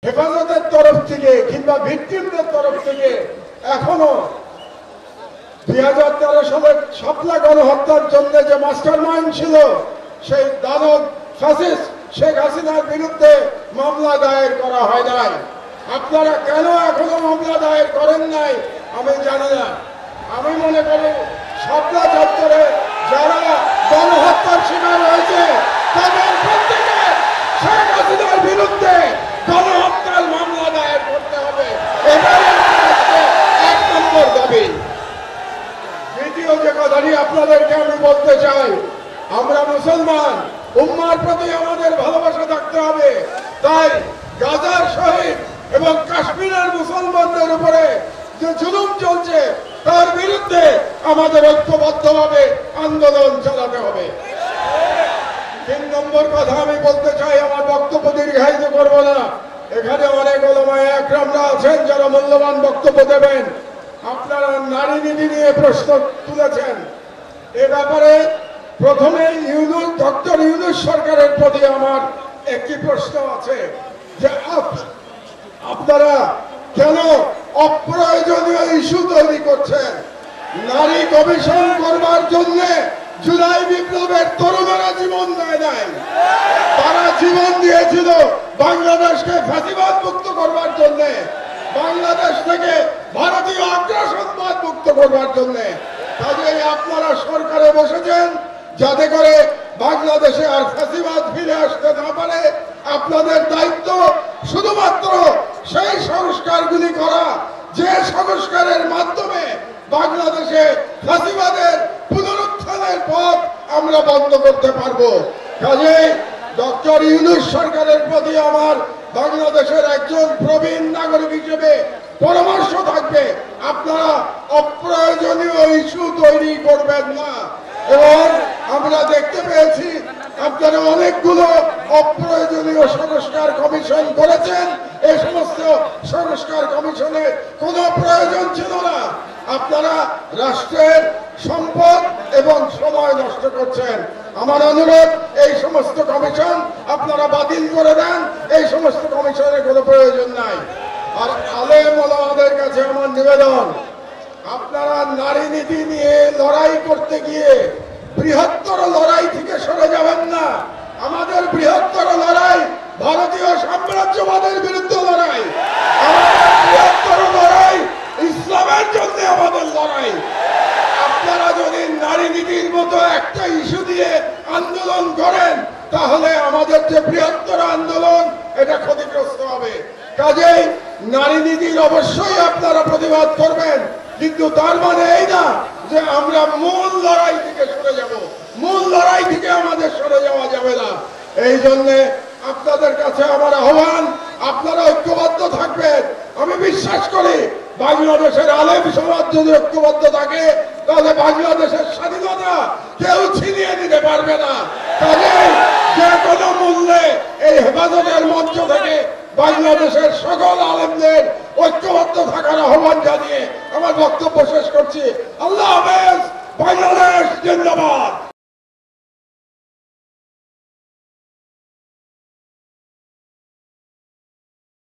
হেফাজতের তরফ থেকে কিংবা ভিকটিমদের তরফ থেকে এখনো 2013 সালের শাপলা গণহত্যার জন্য যে মাস্টার মাইন্ড ছিল সেই দানব ফ্যাসিস্ট শেখ হাসিনার বিরুদ্ধে মামলা দায়ের করা হয় নাই। আপনারা কেন এখনো মামলা দায়ের করেন নাই আমি জানি না। আমি মনে করি শাপলা চত্বরে যারা গণহত্যার শিকার হয়েছে তাদের প্রত্যেকে শেখ হাসিনার বিরুদ্ধে গণহত্যার মামলা দায়ের করতে হবে, এটাই এক নম্বর দাবি। দ্বিতীয় যে কথাটি আপনাদেরকে আমি বলতে চাই, আমরা মুসলমান, উম্মার প্রতি আমাদের ভালোবাসা থাকতে হবে। তাই গাজার শহীদ এবং কাশ্মীরের মুসলমানদের উপরে যে জুলুম চলছে তার বিরুদ্ধে আমাদের ঐক্যবদ্ধভাবে আন্দোলন চালাতে হবে। 3 নম্বর কথা আমি বলতে চাই, আমার বক্তব্য দীর্ঘায়িত করব না। এখানে অনেক ওলামায়ে একরামরা আছেন যারা মূল্যবান বক্তব্য দেবেন। আপনারা নারী নীতি নিয়ে প্রশ্ন তুলেছেন। এ ব্যাপারে প্রথমে ডক্টর ইউনূস সরকারের প্রতি আমার একটি প্রশ্ন আছে যে আপনারা কেন অপ্রয়োজনীয় ইস্যু তৈরি করছেন? নারী কমিশন করবার জন্য জুলাই বিপ্লবের তরুণরা জীবন দেয় নাই, তারা জীবন দিয়েছিল বাংলাদেশকে ফ্যাসিবাদ মুক্ত করবার জন্য, বাংলাদেশ থেকে ভারতীয় আগ্রাসনবাদ মুক্ত করবার জন্য। কাজেই আপনারা সরকারে বসেছেন যাতে করে বাংলাদেশে আর ফ্যাসিবাদ ফিরে আসতে না পারে। আপনাদের দায়িত্ব শুধুমাত্র সেই সংস্কারগুলি করা যে সংস্কারের মাধ্যমে বাংলাদেশে ফ্যাসিবাদের পুনরুত্থানের পথ আমরা বন্ধ করতে পারবো। কাজেই ডক্টর ইউনূস সরকারের প্রতি আমার বাংলাদেশের একজন প্রবীণ নাগরিক হিসেবে পরামর্শ থাকবে, আপনারা অপ্রয়োজনীয় ইস্যু তৈরি করবেন না। এবং আমরা দেখতে পেয়েছি আপনারা অনেকগুলো অপ্রয়োজনীয় সংস্কার কমিশন করেছেন। এই সমস্ত সংস্কার কমিশনের কোনো প্রয়োজন ছিল না। আপনারা রাষ্ট্রের সম্পদ এবং সময় নষ্ট করছেন। আমার অনুরোধ, এই সমস্ত কমিশন আপনারা বাতিল করে দেন। এই সমস্ত কমিশনের কোনো প্রয়োজন নাই। আর আলেম ওলামাদের কাছে আমার নিবেদন, আপনারা নারী নীতি নিয়ে লড়াই করতে গিয়ে বৃহত্তর লড়াই থেকে সরে যাবেন না। আমাদের বৃহত্তর লড়াই ভারতীয় সাম্রাজ্যবাদের বিরুদ্ধে লড়াই, আমাদের বৃহত্তর লড়াই ইসলামের জন্য আমাদের লড়াই। আপনারা যদি নারী নীতির মতো একটা ইস্যু দিয়ে আন্দোলন করেন তাহলে আমাদের যে বৃহত্তর আন্দোলন এটা ক্ষতিগ্রস্ত হবে। কাজেই নারী নীতির অবশ্যই আপনারা প্রতিবাদ করবেন, কিন্তু তার মানে এই না যে আমরা মূল লড়াই থেকে সরে যাব। মূল লড়াই থেকে আমাদের সরে যাওয়া যাবে না। এই জন্য আপনাদের কাছে আমার আহ্বান, আপনারা ঐক্যবদ্ধ থাকবেন। আমি বিশ্বাস করি বাংলাদেশের আলেম সমাজ যদি ঐক্যবদ্ধ থাকে তাহলে বাংলাদেশের স্বাধীনতা কেউ ছিনিয়ে দিতে পারবে না। কাজেই যে কোনো মূল্যে এই হেফাজতের মঞ্চ থেকে বাংলাদেশের সকল আলেমদের ঐক্যবদ্ধ থাকার আহ্বান জানিয়ে আমার বক্তব্য শেষ করছি। আল্লাহ হাফেজ। বাংলাদেশ জিন্দাবাদ।